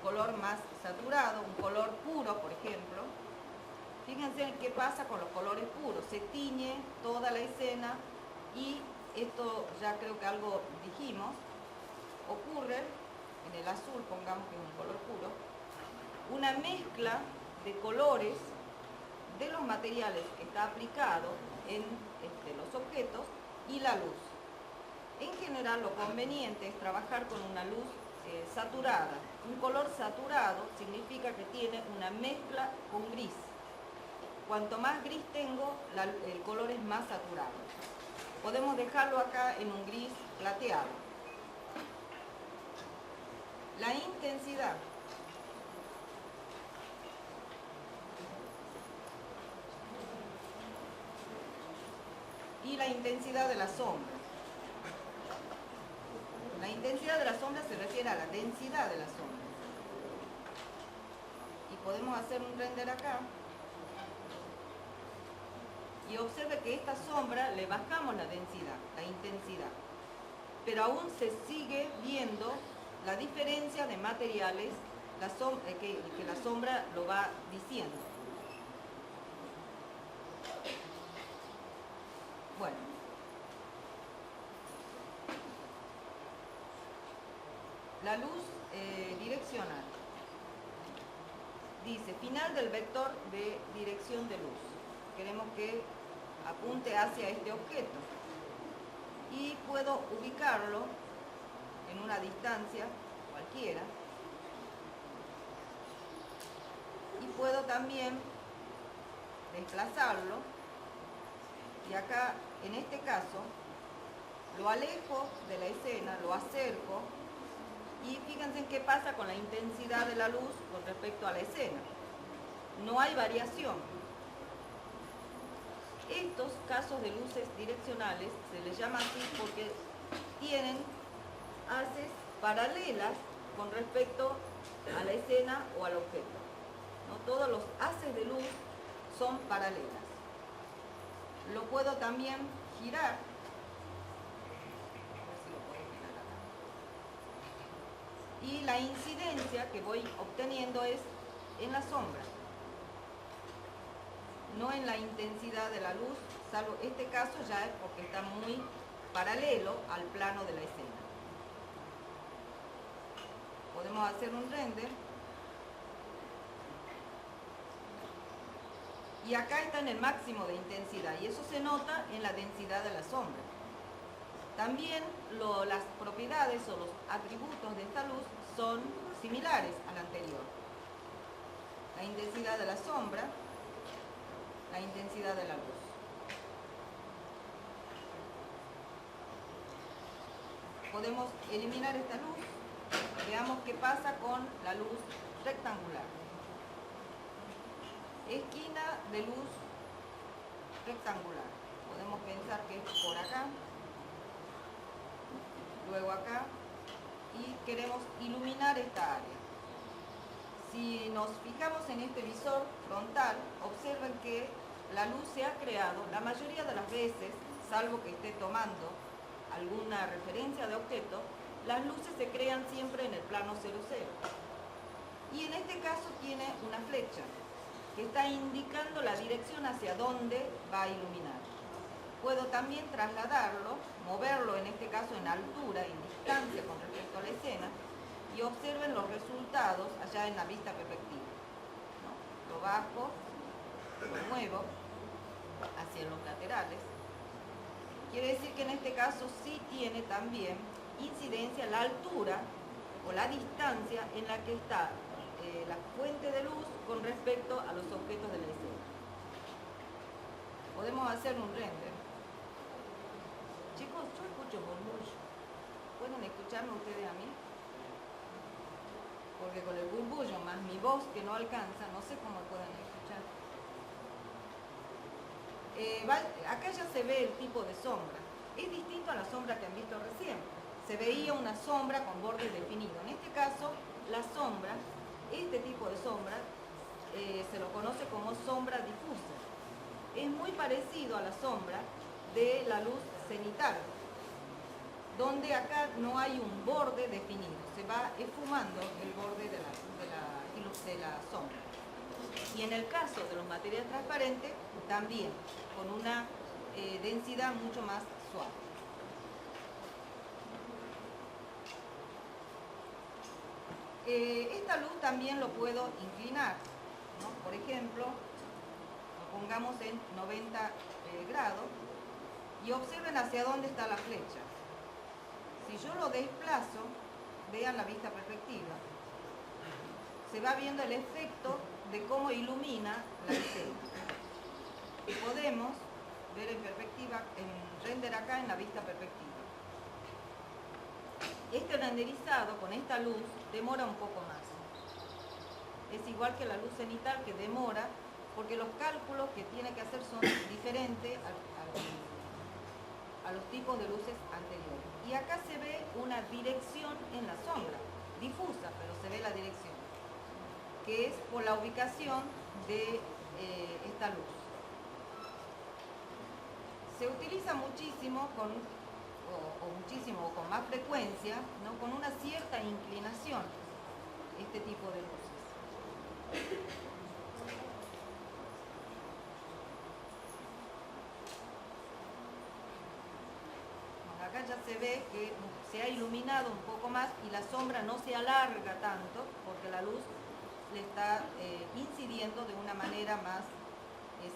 color más saturado, un color puro, por ejemplo. Fíjense qué pasa con los colores puros. Se tiñe toda la escena y esto ya creo que algo dijimos. Ocurre, en el azul pongamos que es un color puro, una mezcla de colores de los materiales que está aplicado en los objetos y la luz. En general lo conveniente es trabajar con una luz saturada. Un color saturado significa que tiene una mezcla con gris. Cuanto más gris tengo, el color es más saturado. Podemos dejarlo acá en un gris plateado. La intensidad. Y la intensidad de la sombra. La intensidad de la sombra se refiere a la densidad de la sombra. Y podemos hacer un render acá. Y observe que esta sombra le bajamos la densidad, la intensidad. Pero aún se sigue viendo la diferencia de materiales que la sombra lo va diciendo. Bueno. La luz direccional. Dice, final del vector de dirección de luz. Queremos que apunte hacia este objeto. Y puedo ubicarlo en una distancia cualquiera. Y puedo también desplazarlo. Y acá, en este caso, lo alejo de la escena, lo acerco. Y fíjense en qué pasa con la intensidad de la luz con respecto a la escena. No hay variación. Estos casos de luces direccionales se les llama así porque tienen haces paralelas con respecto a la escena o al objeto. ¿No? Todos los haces de luz son paralelas. Lo puedo también girar. Y la incidencia que voy obteniendo es en la sombra, no en la intensidad de la luz, salvo este caso ya es porque está muy paralelo al plano de la escena. Podemos hacer un render. Y acá está en el máximo de intensidad y eso se nota en la densidad de la sombra. También las propiedades o los atributos de esta luz son similares al anterior. La intensidad de la sombra, la intensidad de la luz. Podemos eliminar esta luz. Veamos qué pasa con la luz rectangular. Esquina de luz rectangular. Podemos pensar que es por acá. Luego acá, y queremos iluminar esta área. Si nos fijamos en este visor frontal, observen que la luz se ha creado, la mayoría de las veces, salvo que esté tomando alguna referencia de objeto, las luces se crean siempre en el plano 00. Y en este caso tiene una flecha que está indicando la dirección hacia dónde va a iluminar. Puedo también trasladarlo, moverlo en este caso en altura, en distancia con respecto a la escena, y observen los resultados allá en la vista perspectiva. ¿No? Lo bajo, lo muevo hacia los laterales. Quiere decir que en este caso sí tiene también incidencia la altura o la distancia en la que está la fuente de luz con respecto a los objetos de la escena. Podemos hacer un render. Chicos, yo escucho burbullo. ¿Pueden escucharme ustedes a mí? Porque con el burbullo más mi voz que no alcanza, no sé cómo pueden escuchar. Acá ya se ve el tipo de sombra. Es distinto a la sombra que han visto recién. Se veía una sombra con bordes definidos. En este caso, la sombra, este tipo de sombra, se lo conoce como sombra difusa. Es muy parecido a la sombra de la luz cenital. donde acá no hay un borde definido, se va esfumando el borde de la sombra. Y en el caso de los materiales transparentes, también con una densidad mucho más suave. Esta luz también lo puedo inclinar, ¿no? Por ejemplo, lo pongamos en 90 grados y observen hacia dónde está la flecha. Si yo lo desplazo, vean la vista perspectiva, se va viendo el efecto de cómo ilumina la escena. Y podemos ver en perspectiva, en render acá en la vista perspectiva. Este renderizado con esta luz demora un poco más. Es igual que la luz cenital, que demora porque los cálculos que tiene que hacer son diferentes a los tipos de luces anteriores. Y acá se ve una dirección en la sombra, difusa, pero se ve la dirección, que es por la ubicación de esta luz. Se utiliza muchísimo o con más frecuencia, ¿no? Con una cierta inclinación, este tipo de luces. Acá ya se ve que se ha iluminado un poco más y la sombra no se alarga tanto porque la luz le está incidiendo de una manera más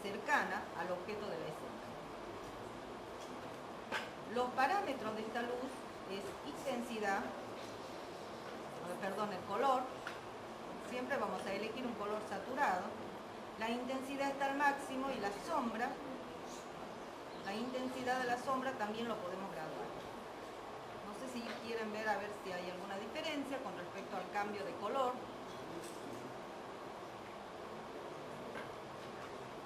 cercana al objeto de la escena. Los parámetros de esta luz es intensidad, el color. Siempre vamos a elegir un color saturado. La intensidad está al máximo y la sombra, la intensidad de la sombra también lo podemos graduar. No sé si quieren ver a ver si hay alguna diferencia con respecto al cambio de color.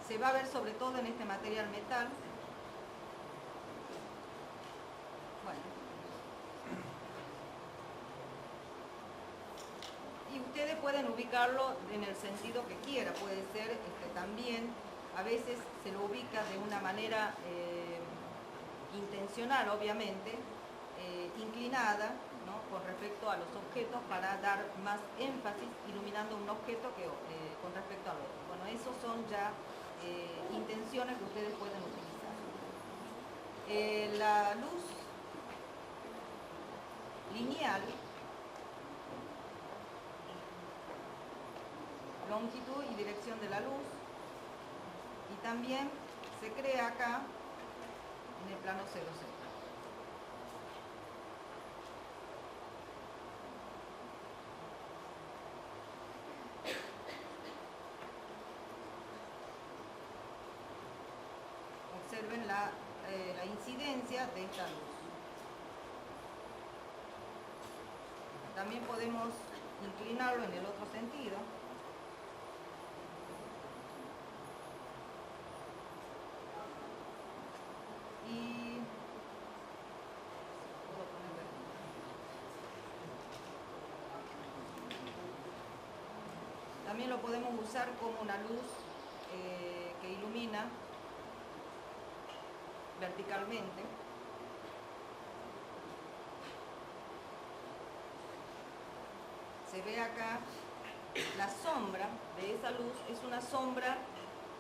Se va a ver sobre todo en este material metal. Bueno. Y ustedes pueden ubicarlo en el sentido que quiera. Puede ser también, a veces se lo ubica de una manera intencional, obviamente, inclinada, ¿no? Con respecto a los objetos para dar más énfasis iluminando un objeto que con respecto al otro. Bueno, esos son ya intenciones que ustedes pueden utilizar. La luz lineal, longitud y dirección de la luz, y también se crea acá en el plano 0,0. Observen la incidencia de esta luz. También podemos inclinarlo en el otro sentido. Y puedo ponerlo aquí. También lo podemos usar como una luz que ilumina verticalmente. Se ve acá la sombra de esa luz, es una sombra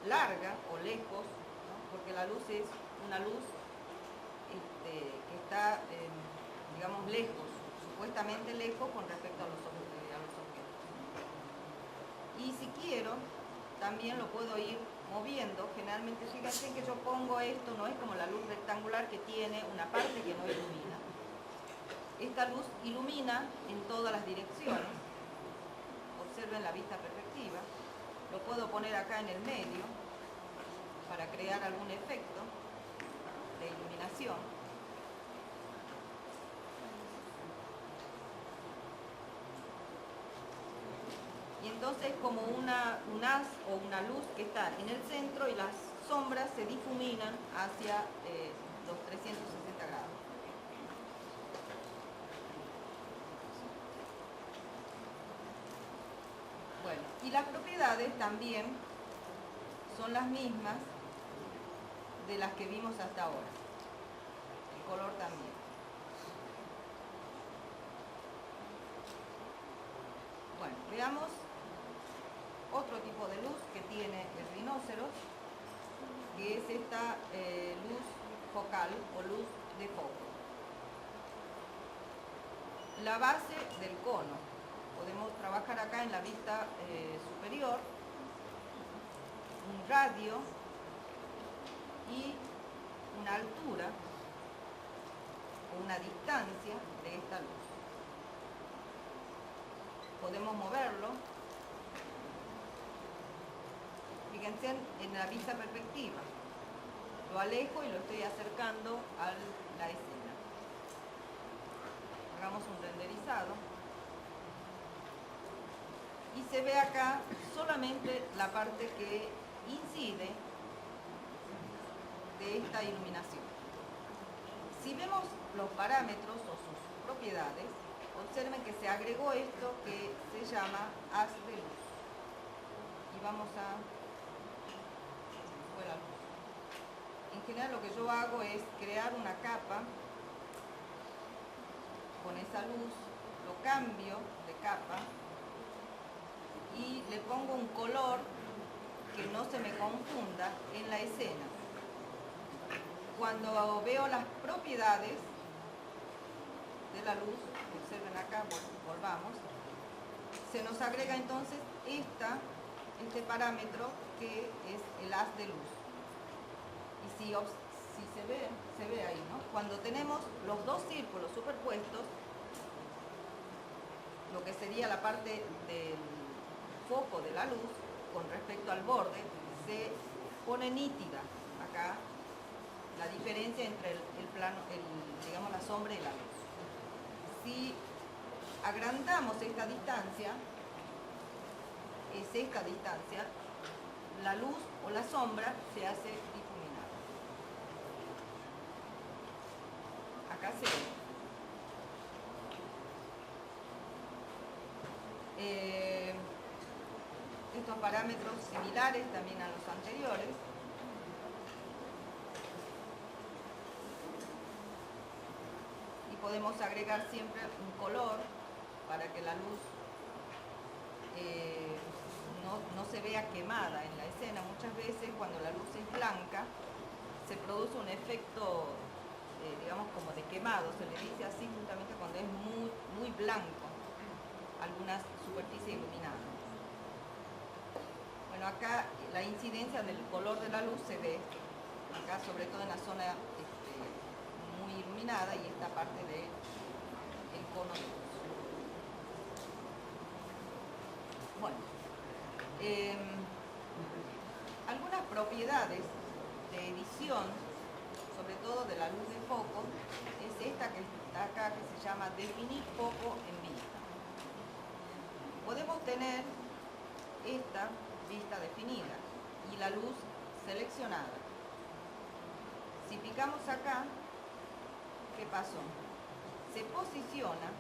larga o lejos, ¿no? Porque la luz es una luz que está, digamos, lejos, supuestamente lejos con respecto a los objetos. Y si quiero, también lo puedo ir moviendo. Generalmente, fíjense que yo pongo esto, no es como la luz rectangular que tiene una parte que no ilumina. Esta luz ilumina en todas las direcciones. Observen la vista perspectiva. Lo puedo poner acá en el medio para crear algún efecto de iluminación. Y entonces como un haz o una luz que está en el centro y las sombras se difuminan hacia los 360 grados. Bueno, y las propiedades también son las mismas de las que vimos hasta ahora. El color también. Veamos otro tipo de luz que tiene el rinoceros, que es esta luz focal o luz de foco. La base del cono. Podemos trabajar acá en la vista superior, un radio y una altura o una distancia de esta luz. Podemos moverlo. Fíjense en la vista perspectiva. Lo alejo y lo estoy acercando a la escena. Hagamos un renderizado. Y se ve acá solamente la parte que incide de esta iluminación. Si vemos los parámetros o sus propiedades, observen que se agregó esto que se llama haz de luz. Y vamos a... fue la luz. En general lo que yo hago es crear una capa con esa luz, lo cambio de capa y le pongo un color que no se me confunda en la escena. Cuando veo las propiedades de la luz, observen acá, volvamos, se nos agrega entonces este parámetro que es el haz de luz. Y si se ve ahí, ¿no? Cuando tenemos los dos círculos superpuestos, lo que sería la parte del foco de la luz con respecto al borde, se pone nítida acá la diferencia entre el plano, digamos la sombra y la luz. Si agrandamos esta distancia, la luz o la sombra se hace difuminada. Acá se ve. Estos parámetros similares también a los anteriores. Y podemos agregar siempre un color para que la luz no se vea quemada en la escena. Muchas veces cuando la luz es blanca se produce un efecto, digamos, como de quemado, se le dice así justamente cuando es muy blanco alguna superficie iluminada. Bueno, acá la incidencia del color de la luz se ve, acá sobre todo en la zona muy iluminada y esta parte del cono de luz. Bueno, algunas propiedades de edición, sobre todo de la luz de foco, es esta que está acá, que se llama definir foco en vista. Podemos tener esta vista definida y la luz seleccionada. Si picamos acá, ¿qué pasó? Se posiciona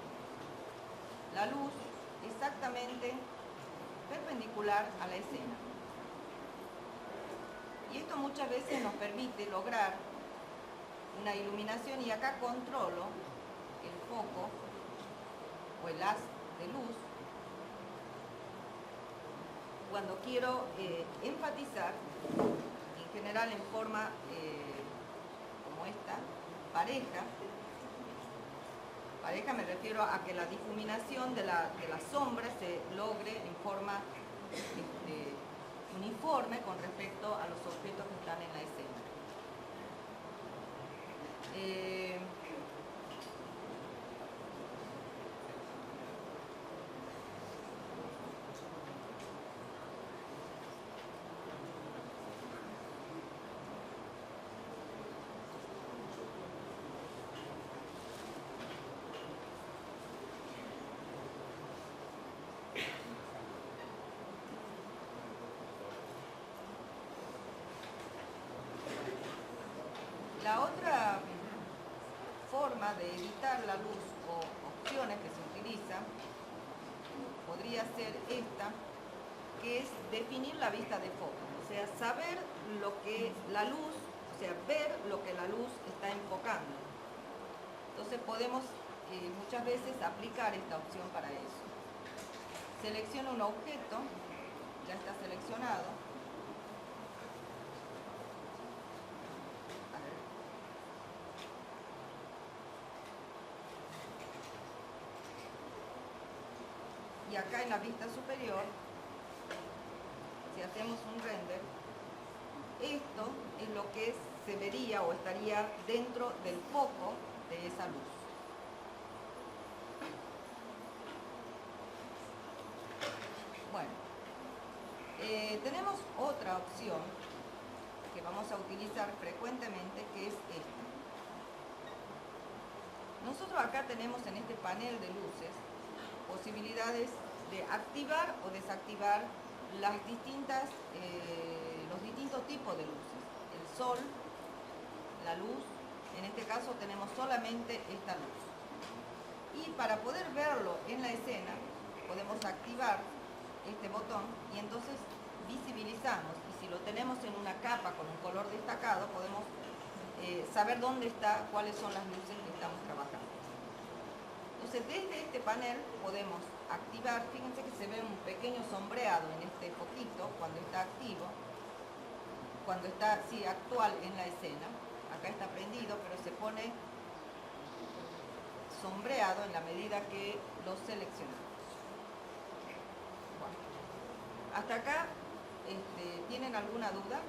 la luz exactamente perpendicular a la escena. Y esto muchas veces nos permite lograr una iluminación, y acá controlo el foco o el haz de luz cuando quiero enfatizar, en general en forma como esta, pareja me refiero a que la difuminación de la sombra se logre en forma uniforme con respecto a los objetos que están en la escena. La otra forma de editar la luz o opciones que se utiliza podría ser esta, que es definir la vista de foco, o sea, saber lo que la luz, o sea, ver lo que la luz está enfocando. Entonces podemos muchas veces aplicar esta opción para eso. Selecciono un objeto, ya está seleccionado. Y acá en la vista superior, si hacemos un render, esto es lo que se vería o estaría dentro del foco de esa luz. Bueno, tenemos otra opción que vamos a utilizar frecuentemente, que es esta. Nosotros acá tenemos en este panel de luces posibilidades de activar o desactivar los distintos tipos de luces. El sol, la luz, en este caso tenemos solamente esta luz. Y para poder verlo en la escena, podemos activar este botón y entonces visibilizamos. Y si lo tenemos en una capa con un color destacado, podemos saber dónde está, cuáles son las luces que estamos trabajando. Entonces desde este panel podemos activar, fíjense que se ve un pequeño sombreado en este foquito cuando está activo, cuando está actual en la escena. Acá está prendido, pero se pone sombreado en la medida que lo seleccionamos. Bueno, hasta acá, ¿tienen alguna duda?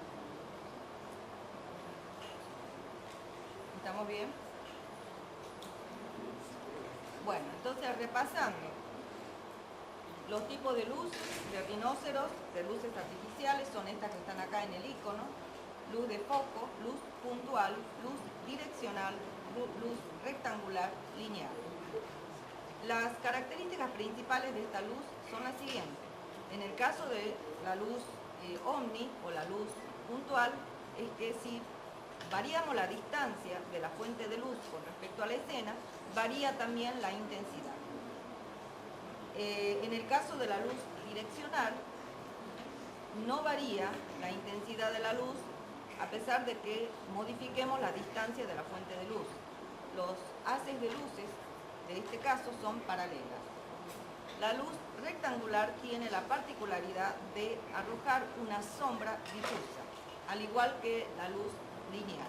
¿Estamos bien? Bueno, entonces repasando, los tipos de luz de rinoceros, de luces artificiales, son estas que están acá en el icono: luz de foco, luz puntual, luz direccional, luz rectangular, lineal. Las características principales de esta luz son las siguientes. En el caso de la luz omni o la luz puntual, es que si variamos la distancia de la fuente de luz con respecto a la escena, varía también la intensidad. En el caso de la luz direccional, no varía la intensidad de la luz a pesar de que modifiquemos la distancia de la fuente de luz. Los haces de luces de este caso son paralelas. La luz rectangular tiene la particularidad de arrojar una sombra difusa, al igual que la luz lineal.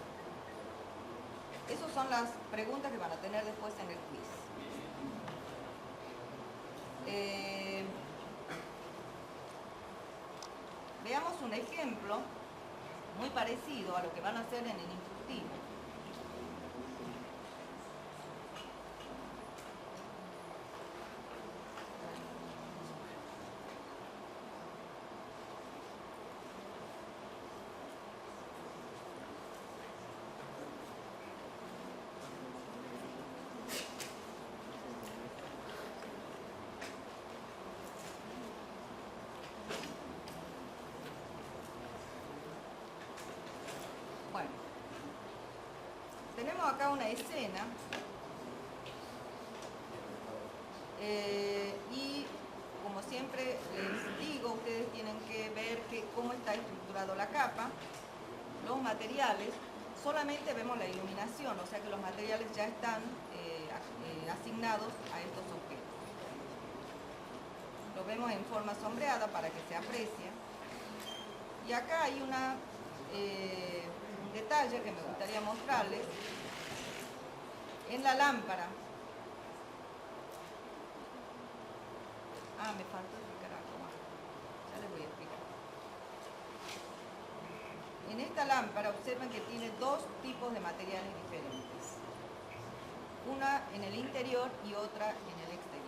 Esas son las preguntas que van a tener después en el quiz. Veamos un ejemplo muy parecido a lo que van a hacer en el instructivo. Bueno, tenemos acá una escena y como siempre les digo, ustedes tienen que ver cómo está estructurado la capa, los materiales. Solamente vemos la iluminación, o sea que los materiales ya están asignados a estos objetos. Lo vemos en forma sombreada para que se aprecie. Y acá hay un detalle que me gustaría mostrarles. En la lámpara. Me faltó explicar algo más. Ya les voy a explicar. En esta lámpara observen que tiene dos tipos de materiales diferentes. Una en el interior y otra en el exterior.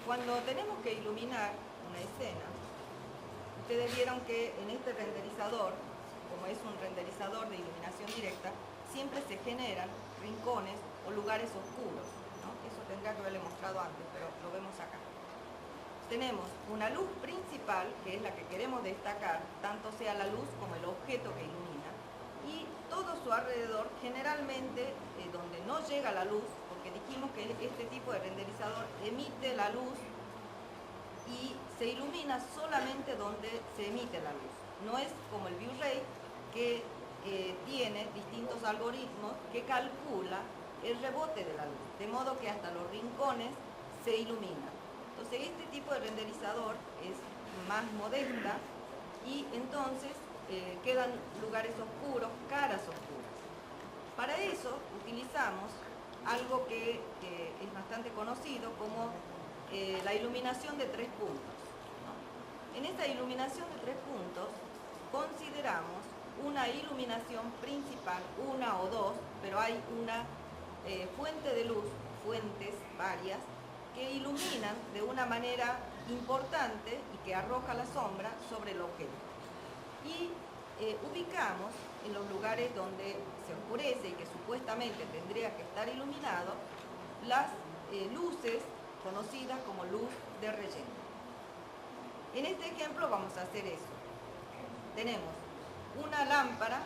Cuando tenemos que iluminar una escena, ustedes vieron que en este renderizador, como es un renderizador de iluminación directa, siempre se generan rincones o lugares oscuros, ¿no? Eso tendría que haberle mostrado antes, pero lo vemos acá. Tenemos una luz principal, que es la que queremos destacar, tanto sea la luz como el objeto que ilumina, y todo su alrededor, generalmente donde no llega la luz, porque dijimos que este tipo de renderizador emite la luz y se ilumina solamente donde se emite la luz. No es como el Blu-ray, que tiene algoritmos que calcula el rebote de la luz, de modo que hasta los rincones se iluminan. Entonces este tipo de renderizador es más modesta y entonces quedan lugares oscuros, caras oscuras. Para eso utilizamos algo que es bastante conocido como la iluminación de 3 puntos, ¿no? En esta iluminación de 3 puntos consideramos una iluminación principal, una o dos, pero hay una fuente de luz, fuentes varias, que iluminan de una manera importante y que arroja la sombra sobre el objeto. Y ubicamos en los lugares donde se oscurece y que supuestamente tendría que estar iluminado las luces conocidas como luz de relleno. En este ejemplo vamos a hacer eso. Tenemos una lámpara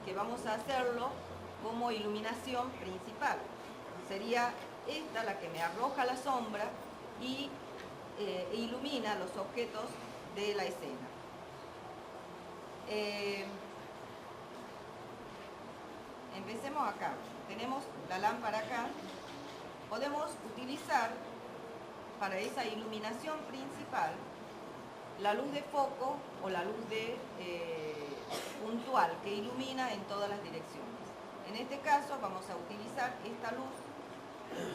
que vamos a hacerlo como iluminación principal. Sería esta la que me arroja la sombra y ilumina los objetos de la escena. Empecemos acá. Tenemos la lámpara acá. Podemos utilizar para esa iluminación principal la luz de foco o la luz de puntual que ilumina en todas las direcciones. En este caso vamos a utilizar esta luz.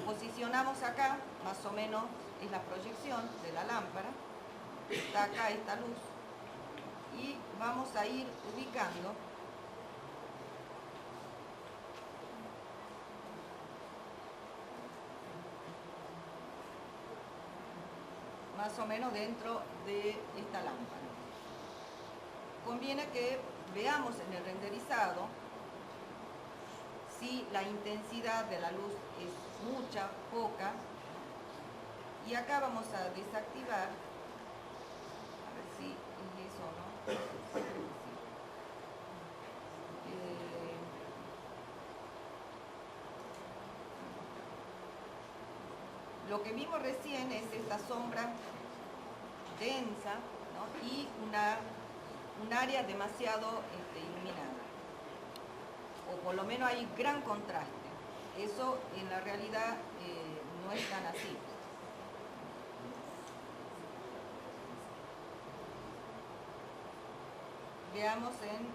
Posicionamos acá, más o menos es la proyección de la lámpara. Está acá esta luz. Y vamos a ir ubicando más o menos dentro de esta lámpara. Conviene que veamos en el renderizado si la intensidad de la luz es mucha, poca, y acá vamos a desactivar, a ver si es eso o no. Lo que vimos recién es esta sombra densa, ¿no? Y un área demasiado iluminada, o por lo menos hay gran contraste. Eso en la realidad no es tan así. Veamos en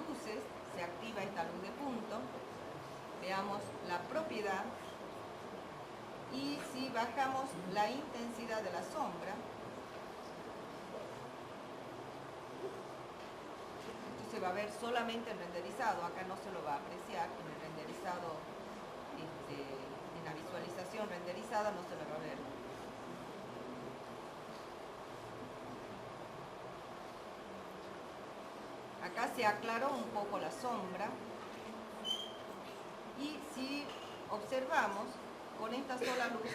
luces, se activa esta luz de punto, veamos la propiedad. Y si bajamos la intensidad de la sombra, entonces va a ver solamente el renderizado. Acá no se lo va a apreciar, en el renderizado, en la visualización renderizada no se lo va a ver. Acá se aclaró un poco la sombra. Y si observamos, con esta sola luz,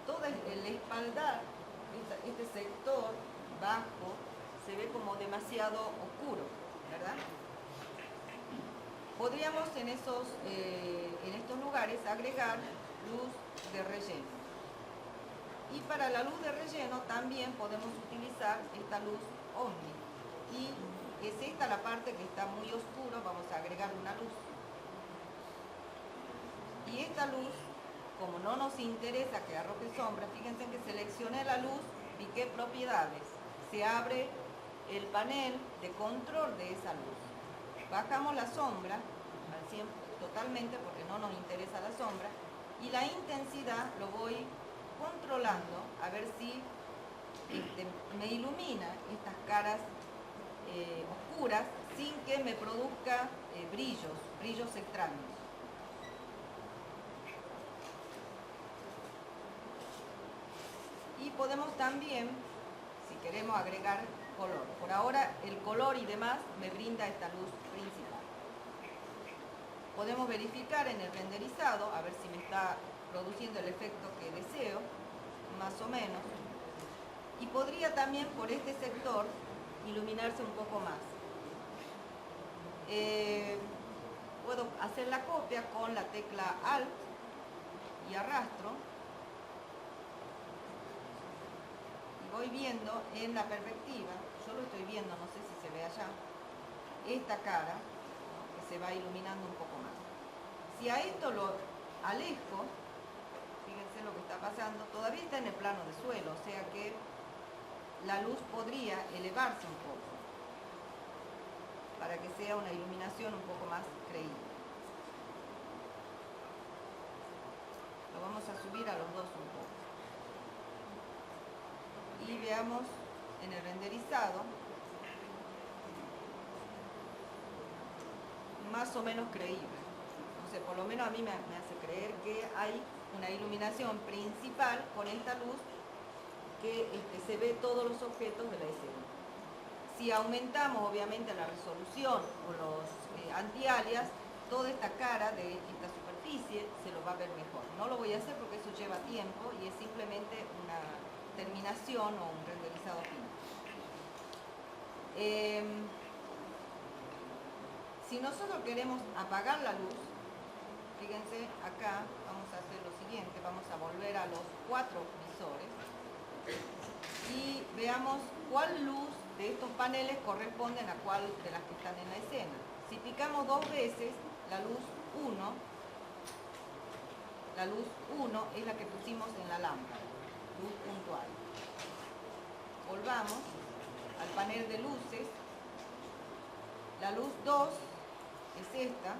todo el espaldar, este sector bajo, se ve como demasiado oscuro, ¿verdad? Podríamos en estos lugares agregar luz de relleno. Y para la luz de relleno también podemos utilizar esta luz Omni. Y es esta la parte que está muy oscura, vamos a agregar una luz. Y esta luz, como no nos interesa que arroje sombra, fíjense que seleccioné la luz, piqué propiedades, se abre el panel de control de esa luz. Bajamos la sombra al 100 totalmente porque no nos interesa la sombra, y la intensidad lo voy controlando a ver si me ilumina estas caras oscuras sin que me produzca brillos extraños. Y podemos también, si queremos, agregar color. Por ahora el color y demás me brinda esta luz principal. Podemos verificar en el renderizado, a ver si me está produciendo el efecto que deseo, más o menos. Y podría también por este sector iluminarse un poco más. Puedo hacer la copia con la tecla Alt y arrastro. Voy viendo en la perspectiva, yo lo estoy viendo, no sé si se ve allá, esta cara, ¿no?, que se va iluminando un poco más. Si a esto lo alejo, fíjense lo que está pasando, todavía está en el plano de suelo, o sea que la luz podría elevarse un poco para que sea una iluminación un poco más creíble. Lo vamos a subir a los dos un poco. Y veamos en el renderizado, más o menos creíble. No sé, por lo menos a mí me hace creer que hay una iluminación principal con esta luz que se ve todos los objetos de la escena. Si aumentamos obviamente la resolución o los anti-alias, toda esta cara de esta superficie se lo va a ver mejor. No lo voy a hacer porque eso lleva tiempo y es simplemente una terminación o un renderizado final. Si nosotros queremos apagar la luz, fíjense acá, vamos a hacer lo siguiente, vamos a volver a los 4 visores y veamos cuál luz de estos paneles corresponden a cuál de las que están en la escena. Si picamos 2 veces, la luz 1 es la que pusimos en la lámpara, luz puntual. Volvamos al panel de luces, la luz 2 es esta,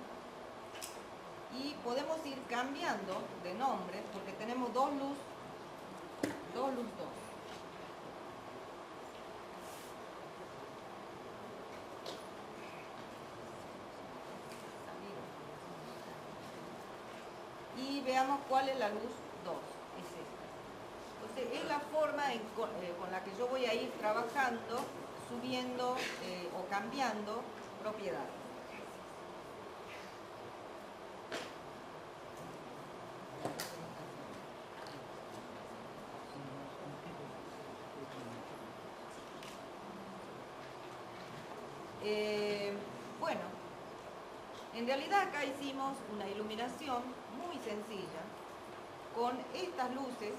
y podemos ir cambiando de nombre porque tenemos dos luz 2. Y veamos cuál es la luz 2, es esta. Entonces es la forma con la que yo voy a ir trabajando, subiendo o cambiando propiedades. Bueno, en realidad acá hicimos una iluminación muy sencilla con estas luces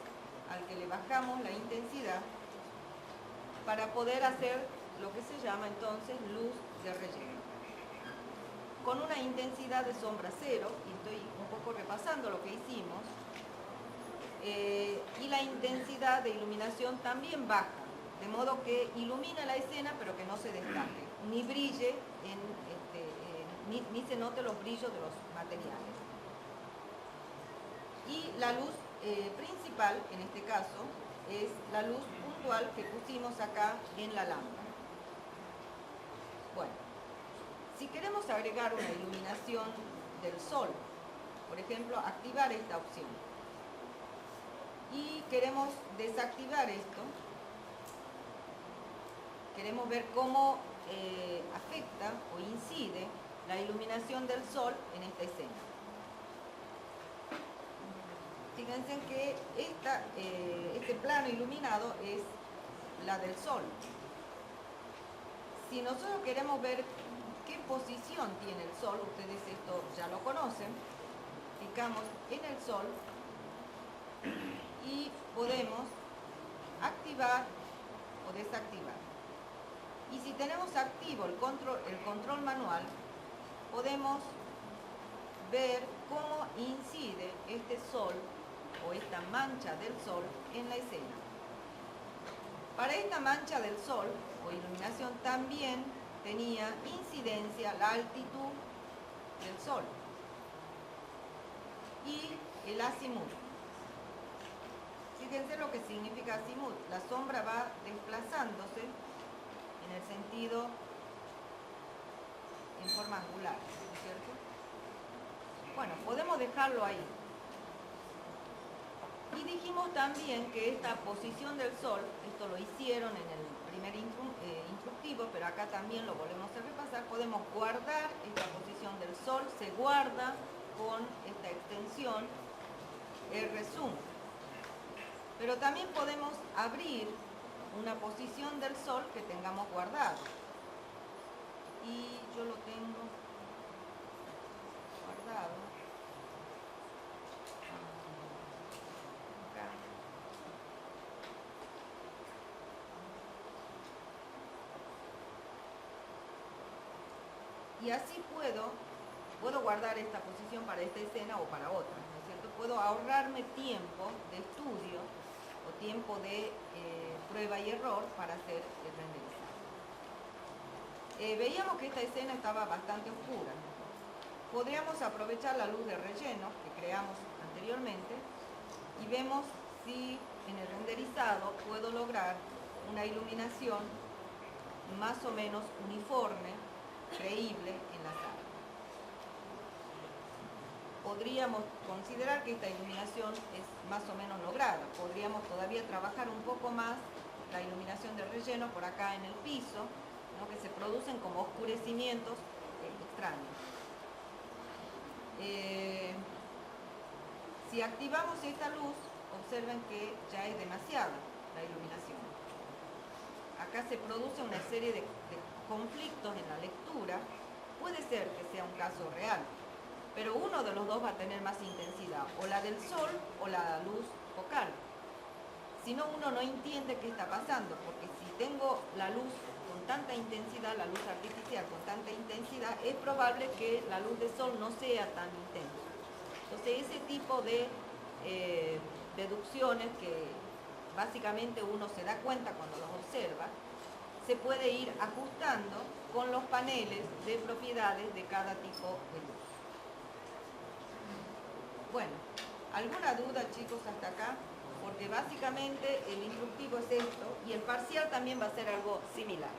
al que le bajamos la intensidad para poder hacer lo que se llama entonces luz de relleno. Con una intensidad de sombra 0, y estoy un poco repasando lo que hicimos, y la intensidad de iluminación también baja, de modo que ilumina la escena pero que no se destaque, ni brille, ni se note los brillos de los materiales. Y la luz principal, en este caso, es la luz puntual que pusimos acá en la lámpara. Bueno, si queremos agregar una iluminación del sol, por ejemplo, activar esta opción, y queremos desactivar esto, queremos ver cómo afecta o incide la iluminación del sol en esta escena. Fíjense que este plano iluminado es la del sol. Si nosotros queremos ver qué posición tiene el sol, ustedes esto ya lo conocen, picamos en el sol y podemos activar o desactivar. Y si tenemos activo el control manual, podemos ver cómo incide este sol o esta mancha del sol en la escena. Para esta mancha del sol o iluminación también tenía incidencia la altitud del sol y el azimut. Fíjense lo que significa azimut. La sombra va desplazándose en el sentido en forma angular, ¿no es cierto? Bueno, podemos dejarlo ahí. Y dijimos también que esta posición del sol, esto lo hicieron en el primer instructivo, pero acá también lo volvemos a repasar, podemos guardar esta posición del sol, se guarda con esta extensión RZoom. Pero también podemos abrir una posición del sol que tengamos guardado. Y yo lo tengo guardado acá. Y así puedo puedo guardar esta posición para esta escena o para otra, ¿no es cierto? Puedo ahorrarme tiempo de estudio o tiempo de prueba y error para hacer el renderizado. Veíamos que esta escena estaba bastante oscura. Podríamos aprovechar la luz de relleno que creamos anteriormente y vemos si en el renderizado puedo lograr una iluminación más o menos uniforme, creíble en la sala. Podríamos considerar que esta iluminación es más o menos lograda. Podríamos todavía trabajar un poco más la iluminación de relleno por acá en el piso, ¿no? Que se producen como oscurecimientos extraños. Si activamos esta luz, observen que ya es demasiada la iluminación. Acá se produce una serie de conflictos en la lectura. Puede ser que sea un caso real, pero uno de los dos va a tener más intensidad, o la del sol o la luz focal. Si no, uno no entiende qué está pasando, porque si tengo la luz con tanta intensidad, la luz artificial con tanta intensidad, es probable que la luz de sol no sea tan intensa. Entonces, ese tipo de deducciones que básicamente uno se da cuenta cuando los observa, se puede ir ajustando con los paneles de propiedades de cada tipo de luz. Bueno, ¿alguna duda, chicos, hasta acá? Porque básicamente el instructivo es esto y el parcial también va a ser algo similar.